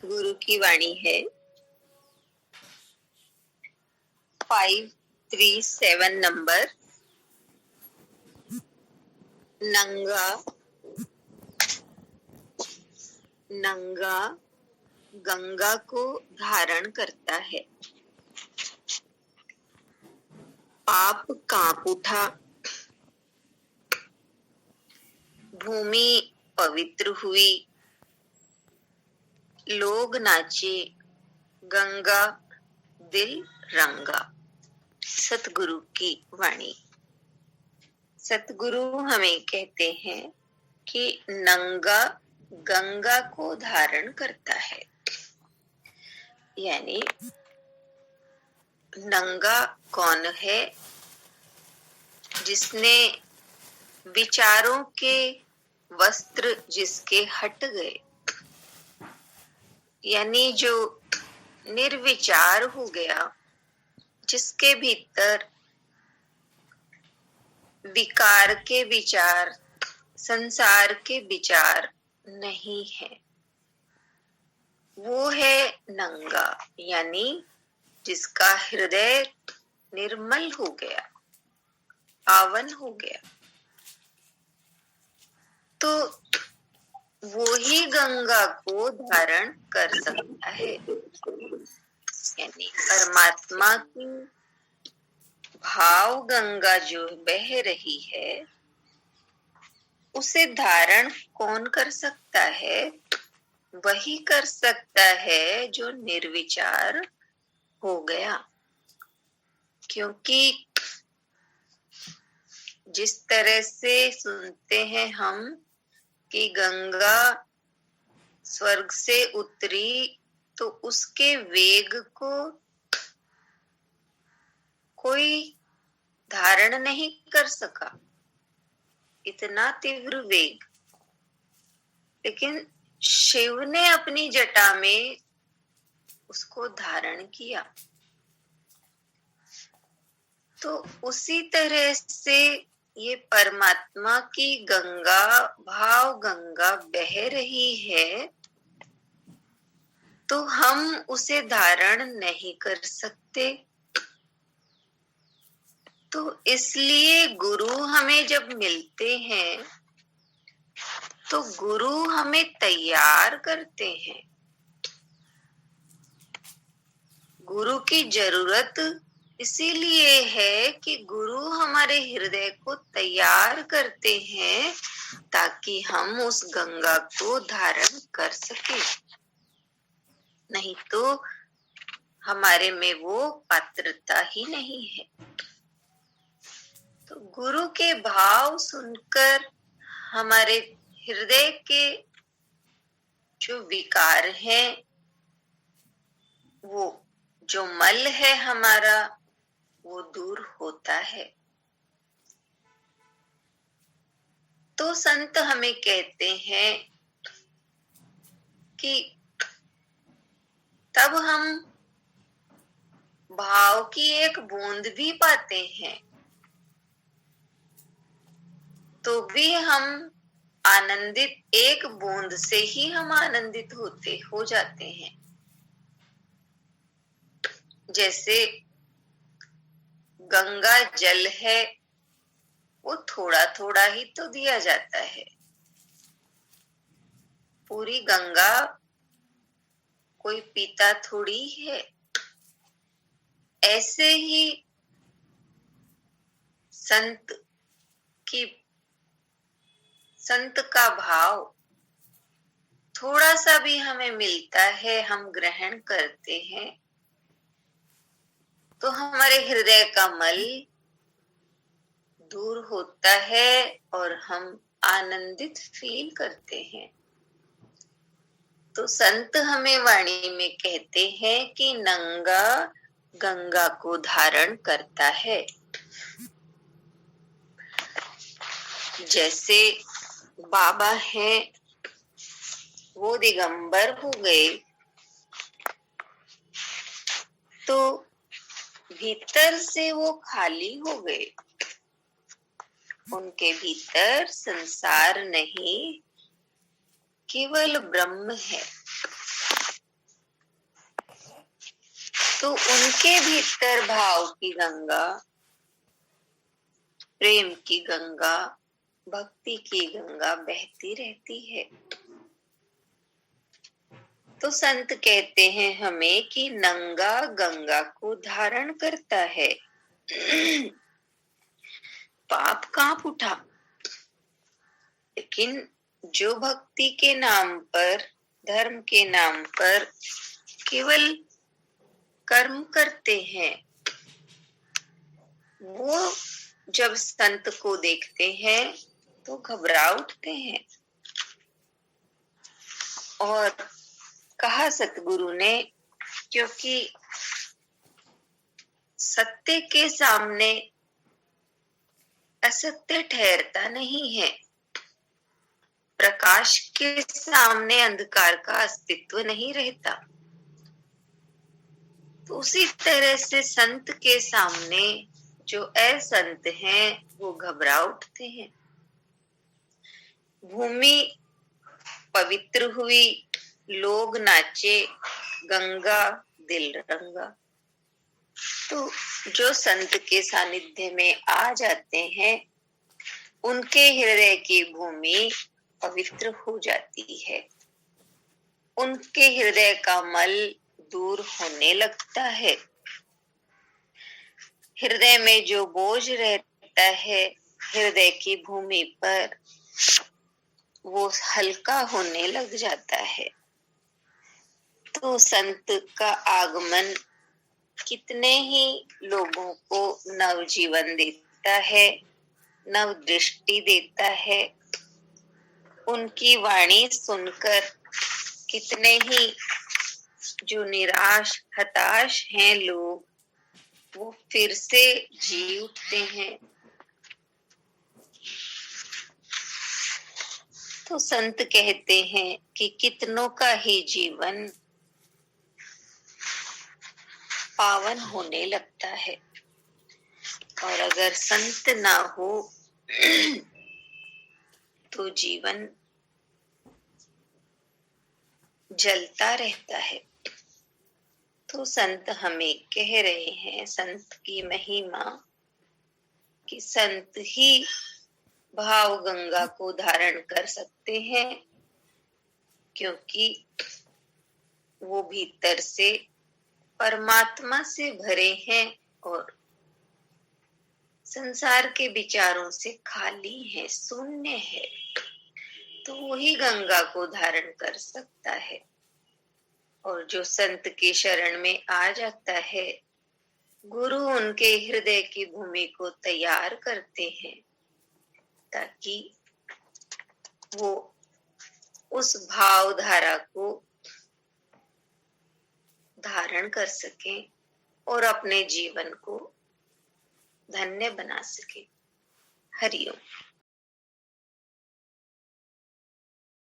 गुरु की वाणी है 537 नंबर। नंगा नंगा गंगा को धारण करता है। पाप कांप उठा, भूमि पवित्र हुई, लोग नाचे, गंगा दिल रंगा। सतगुरु की वाणी। सतगुरु हमें कहते हैं कि नंगा गंगा को धारण करता है, यानी नंगा कौन है? जिसने विचारों के वस्त्र जिसके हट गए, यानी जो निर्विचार हो गया, जिसके भीतर विकार के विचार, संसार के विचार नहीं है, वो है नंगा, यानी जिसका हृदय निर्मल हो गया, पावन हो गया। तो वो ही गंगा को धारण कर सकता है, यानी परमात्मा की भाव गंगा जो बह रही है, उसे धारण कौन कर सकता है? वही कर सकता है जो निर्विचार हो गया। क्योंकि जिस तरह से सुनते हैं हम कि गंगा स्वर्ग से उतरी, तो उसके वेग को कोई धारण नहीं कर सका, इतना तीव्र वेग। लेकिन शिव ने अपनी जटा में उसको धारण किया। तो उसी तरह से ये परमात्मा की गंगा, भाव गंगा बह रही है, तो हम उसे धारण नहीं कर सकते। तो इसलिए गुरु हमें जब मिलते हैं, तो गुरु हमें तैयार करते हैं। गुरु की जरूरत इसीलिए है कि गुरु हमारे हृदय को तैयार करते हैं, ताकि हम उस गंगा को धारण कर सके। नहीं तो हमारे में वो पात्रता ही नहीं है। तो गुरु के भाव सुनकर हमारे हृदय के जो विकार हैं, वो जो मल है हमारा, वो दूर होता है। तो संत हमें कहते हैं कि तब हम भाव की एक बूंद भी पाते हैं, तो भी हम आनंदित, एक बूंद से ही हम आनंदित हो जाते हैं। जैसे गंगा जल है, वो थोड़ा थोड़ा ही तो दिया जाता है, पूरी गंगा कोई पीता थोड़ी है। ऐसे ही संत का भाव थोड़ा सा भी हमें मिलता है, हम ग्रहण करते हैं, तो हमारे हृदय का मल दूर होता है और हम आनंदित फील करते हैं। तो संत हमें वाणी में कहते हैं कि नंगा गंगा को धारण करता है। जैसे बाबा हैं, वो दिगंबर हो गए, तो भीतर से वो खाली हो गए। उनके भीतर संसार नहीं, केवल ब्रह्म है। तो उनके भीतर भाव की गंगा, प्रेम की गंगा, भक्ति की गंगा बहती रहती है। तो संत कहते हैं हमें कि नंगा गंगा को धारण करता है। पाप कांप उठा, लेकिन जो भक्ति के नाम पर, धर्म के नाम पर केवल कर्म करते हैं, वो जब संत को देखते हैं तो घबरा उठते हैं। और कहा सतगुरु ने, क्योंकि सत्य के सामने असत्य ठहरता नहीं है, प्रकाश के सामने अंधकार का अस्तित्व नहीं रहता। तो उसी तरह से संत के सामने जो असंत हैं वो घबरा उठते हैं। भूमि पवित्र हुई, लोग नाचे, गंगा दिल रंगा। तो जो संत के सानिध्य में आ जाते हैं, उनके हृदय की भूमि पवित्र हो जाती है, उनके हृदय का मल दूर होने लगता है। हृदय में जो बोझ रहता है हृदय की भूमि पर, वो हल्का होने लग जाता है। तो संत का आगमन कितने ही लोगों को नव जीवन देता है, नव दृष्टि देता है। उनकी वाणी सुनकर कितने ही जो निराश हताश हैं लोग, वो फिर से जी उठते हैं। तो संत कहते हैं कि कितनों का ही जीवन पावन होने लगता है, और अगर संत ना हो तो जीवन जलता रहता है। तो संत हमें कह रहे हैं, संत की महिमा, कि संत ही भाव गंगा को धारण कर सकते हैं, क्योंकि वो भीतर से परमात्मा से भरे हैं और संसार के विचारों से खाली है, शून्य है। तो वही गंगा को धारण कर सकता है। और जो संत की शरण में आ जाता है, गुरु उनके हृदय की भूमि को तैयार करते हैं, ताकि वो उस भाव धारा को धारण कर सके और अपने जीवन को धन्य बना सके। हरिओम।